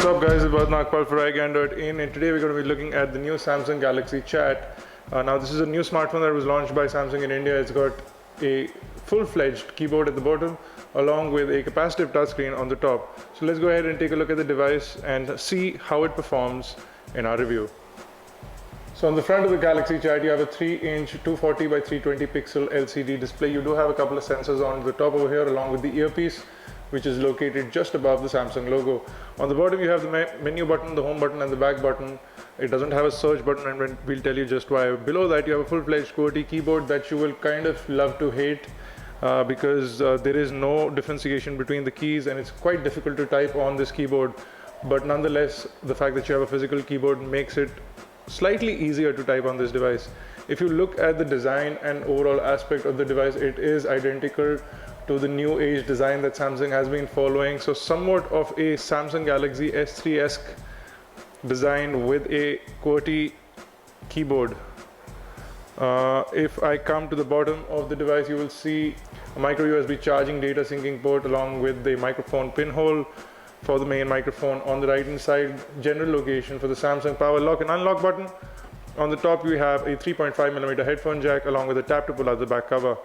What's up guys, it's Nagpal for iGandroid and today we're going to be looking at the new Samsung Galaxy Chat. Now this is a new smartphone that was launched by Samsung in India. It's got a full-fledged keyboard at the bottom along with a capacitive touchscreen on the top. So let's go ahead and take a look at the device and see how it performs in our review. So on the front of the Galaxy Chat you have a 3-inch 240 by 320 pixel LCD display. You do have a couple of sensors on the top over here along with the earpiece, which is located just above the Samsung logo. On the bottom you have the menu button, the home button and the back button. It doesn't have a search button and we'll tell you just why. Below that you have a full-fledged QWERTY keyboard that you will kind of love to hate because there is no differentiation between the keys and it's quite difficult to type on this keyboard. But nonetheless, the fact that you have a physical keyboard makes it slightly easier to type on this device. If you look at the design and overall aspect of the device, it is identical to the new age design that Samsung has been following. So somewhat of a Samsung Galaxy S3-esque design with a QWERTY keyboard. If I come to the bottom of the device, you will see a micro USB charging data syncing port along with the microphone pinhole for the main microphone. On the right hand side, general location for the Samsung power lock and unlock button. On the top we have a 3.5mm headphone jack along with a tap to pull out the back cover.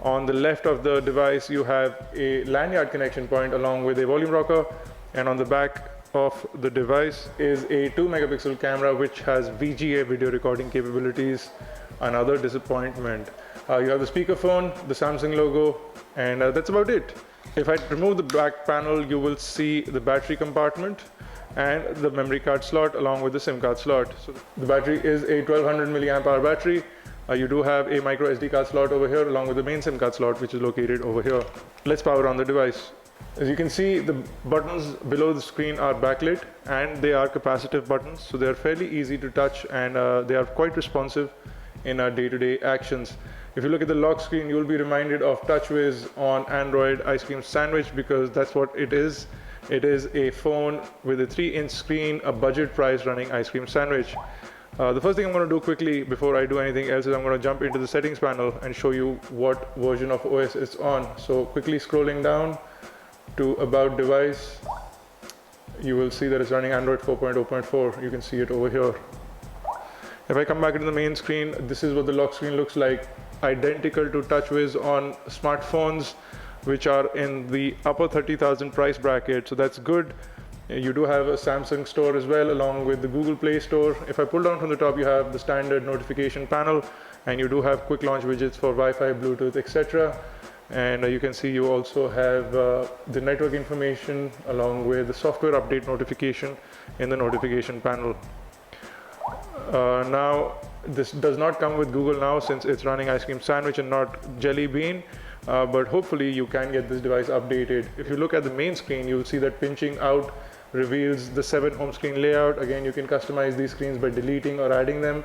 On the left of the device you have a lanyard connection point along with a volume rocker, and on the back of the device is a 2-megapixel camera which has VGA video recording capabilities. Another disappointment. You have the speakerphone, the Samsung logo, and that's about it. If I remove the back panel, you will see the battery compartment and the memory card slot along with the SIM card slot. So the battery is a 1200 milliamp hour battery. You do have a micro SD card slot over here along with the main SIM card slot, which is located over here. Let's power on the device. As you can see, the buttons below the screen are backlit and they are capacitive buttons, so they are fairly easy to touch and they are quite responsive in our day-to-day actions. If you look at the lock screen, you will be reminded of TouchWiz on Android Ice Cream Sandwich, because that's what it is. It is a phone with a 3-inch screen, a budget price running Ice Cream Sandwich. The first thing I'm going to do quickly before I do anything else is I'm going to jump into the settings panel and show you what version of OS it's on. So quickly scrolling down to about device, you will see that it's running Android 4.0.4. You can see it over here. If I come back into the main screen, this is what the lock screen looks like. Identical to TouchWiz on smartphones which are in the upper 30,000 price bracket, so that's good. You do have a Samsung store as well along with the Google Play Store. If I pull down from the top, you have the standard notification panel and you do have quick launch widgets for Wi-Fi, Bluetooth, etc. And you can see you also have the network information along with the software update notification in the notification panel. Now this does not come with Google Now since it's running Ice Cream Sandwich and not Jelly Bean, but hopefully you can get this device updated. If you look at the main screen, you'll see that pinching out reveals the 7 home screen layout. Again, you can customize these screens by deleting or adding them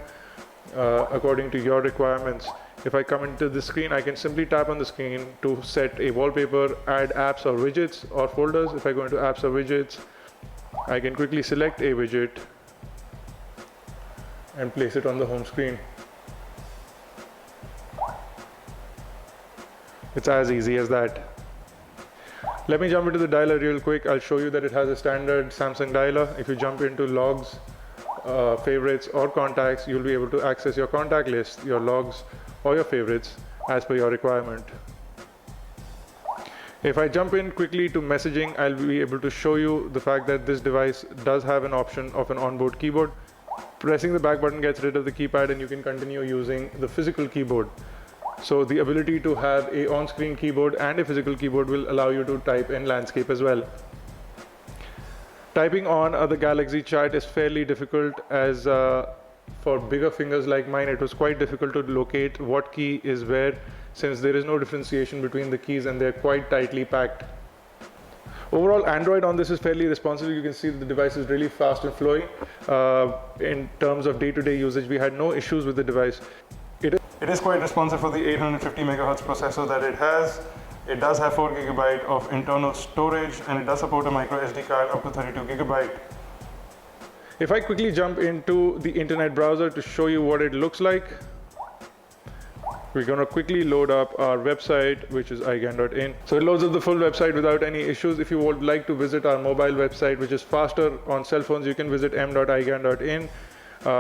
according to your requirements. If I come into the screen, I can simply tap on the screen to set a wallpaper, add apps or widgets or folders. If I go into apps or widgets, I can quickly select a widget and place it on the home screen. It's as easy as that. Let me jump into the dialer real quick. I'll show you that it has a standard Samsung dialer. If you jump into logs, favorites or contacts, you'll be able to access your contact list, your logs or your favorites as per your requirement. If I jump in quickly to messaging, I'll be able to show you the fact that this device does have an option of an onboard keyboard. Pressing the back button gets rid of the keypad and you can continue using the physical keyboard. So the ability to have a on-screen keyboard and a physical keyboard will allow you to type in landscape as well. Typing on the Galaxy Chat is fairly difficult, as for bigger fingers like mine it was quite difficult to locate what key is where, since there is no differentiation between the keys and they're quite tightly packed. Overall, Android on this is fairly responsive. You can see the device is really fast and flowing. In terms of day-to-day usage, we had no issues with the device. It is quite responsive for the 850 MHz processor that it has. It does have 4 GB of internal storage and it does support a micro SD card up to 32 GB. If I quickly jump into the internet browser to show you what it looks like, We're going to quickly load up our website, which is iGAN.in. So it loads up the full website without any issues. If you would like to visit our mobile website, which is faster on cell phones, you can visit m.igan.in.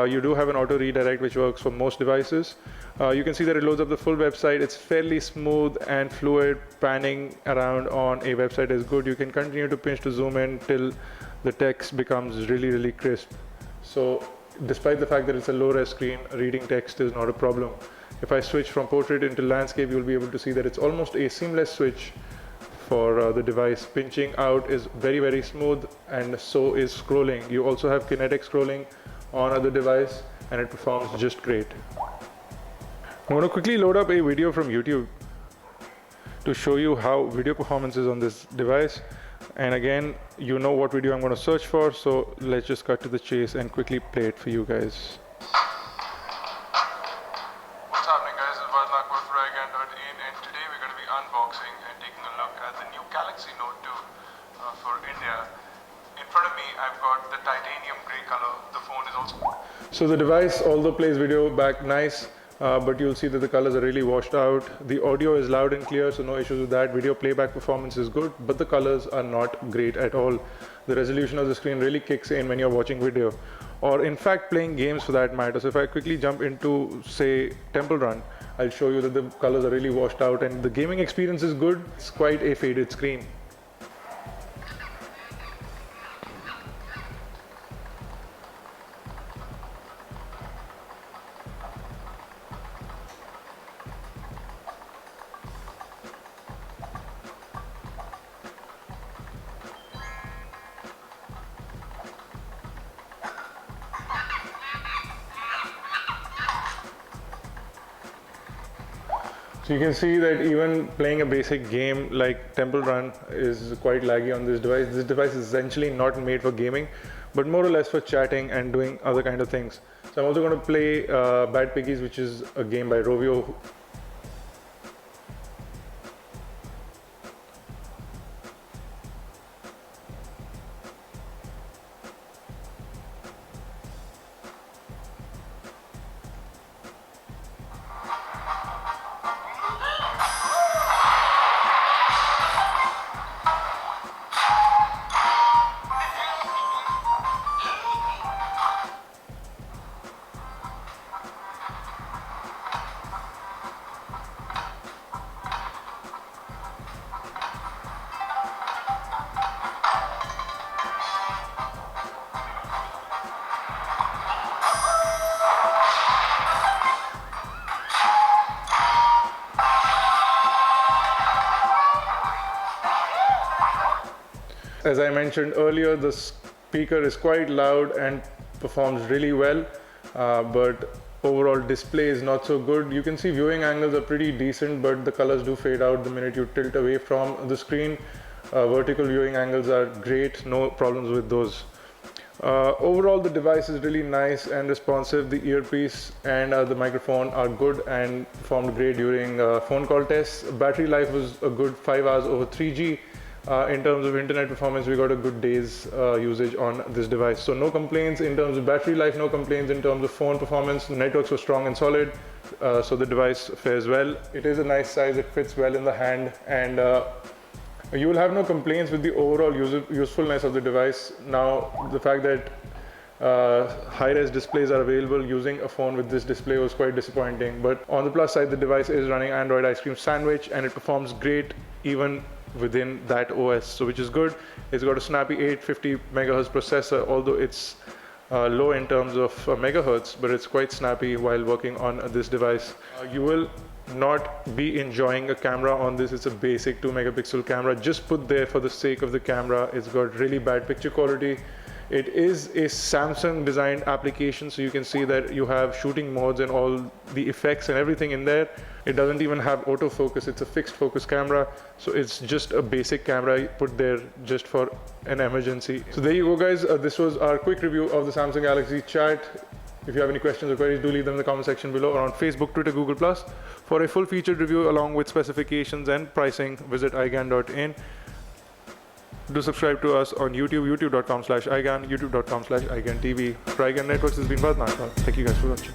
You do have an auto redirect which works for most devices. You can see that it loads up the full website. It's fairly smooth and fluid. Panning around on a website is good. You can continue to pinch to zoom in till the text becomes really crisp. So despite the fact that it's a low-res screen, reading text is not a problem. If I switch from portrait into landscape, you'll be able to see that it's almost a seamless switch for the device. Pinching out is very smooth, and so is scrolling. You also have kinetic scrolling on the device, and it performs just great. I'm going to quickly load up a video from YouTube to show you how video performance is on this device. And again, you know what video I'm going to search for, so let's just cut to the chase and quickly play it for you guys. What's happening, guys? It's Vaz Nagpur for iGAN.in, and today we're going to be unboxing and taking a look at the new Galaxy Note 2 for India. In front of me, I've got the titanium gray color. The phone is also... So the device, although plays video back nice, but you'll see that the colors are really washed out. The audio is loud and clear, so no issues with that. Video playback performance is good, but the colors are not great at all. The resolution of the screen really kicks in when you're watching video, or in fact playing games for that matter. So if I quickly jump into, say, Temple Run, I'll show you that the colors are really washed out and the gaming experience is good. It's quite a faded screen. So you can see that even playing a basic game like Temple Run is quite laggy on this device. This device is essentially not made for gaming, but more or less for chatting and doing other kind of things. So I'm also going to play Bad Piggies, which is a game by Rovio. As I mentioned earlier, the speaker is quite loud and performs really well, but overall display is not so good. You can see viewing angles are pretty decent, but the colors do fade out the minute you tilt away from the screen. Vertical viewing angles are great, no problems with those. Overall, the device is really nice and responsive. The earpiece and the microphone are good and performed great during phone call tests. Battery life was a good 5 hours over 3G. In terms of internet performance, we got a good day's usage on this device. So no complaints in terms of battery life, no complaints in terms of phone performance. The networks were strong and solid, so the device fares well. It is a nice size, it fits well in the hand, and you will have no complaints with the overall usefulness of the device. Now, the fact that high-res displays are available, using a phone with this display was quite disappointing. But on the plus side, the device is running Android Ice Cream Sandwich, and it performs great even within that OS, so which is good. It's got a snappy 850 megahertz processor, although it's low in terms of megahertz, but it's quite snappy while working on this device. You will not be enjoying a camera on this. It's a basic 2 megapixel camera just put there for the sake of the camera. It's got really bad picture quality. It is a Samsung designed application, so you can see that you have shooting modes and all the effects and everything in there. It doesn't even have autofocus. It's a fixed focus camera, so it's just a basic camera put there just for an emergency. So there you go, guys. This was our quick review of the Samsung Galaxy Chat. If you have any questions or queries, do leave them in the comment section below, or on Facebook, Twitter, Google+. For a full featured review along with specifications and pricing, visit iGAN.in. Do subscribe to us on YouTube, youtube.com/iGAN, youtube.com/iGANTV. For iGAN Networks, this has been Vaz Nagpur. Thank you guys for watching.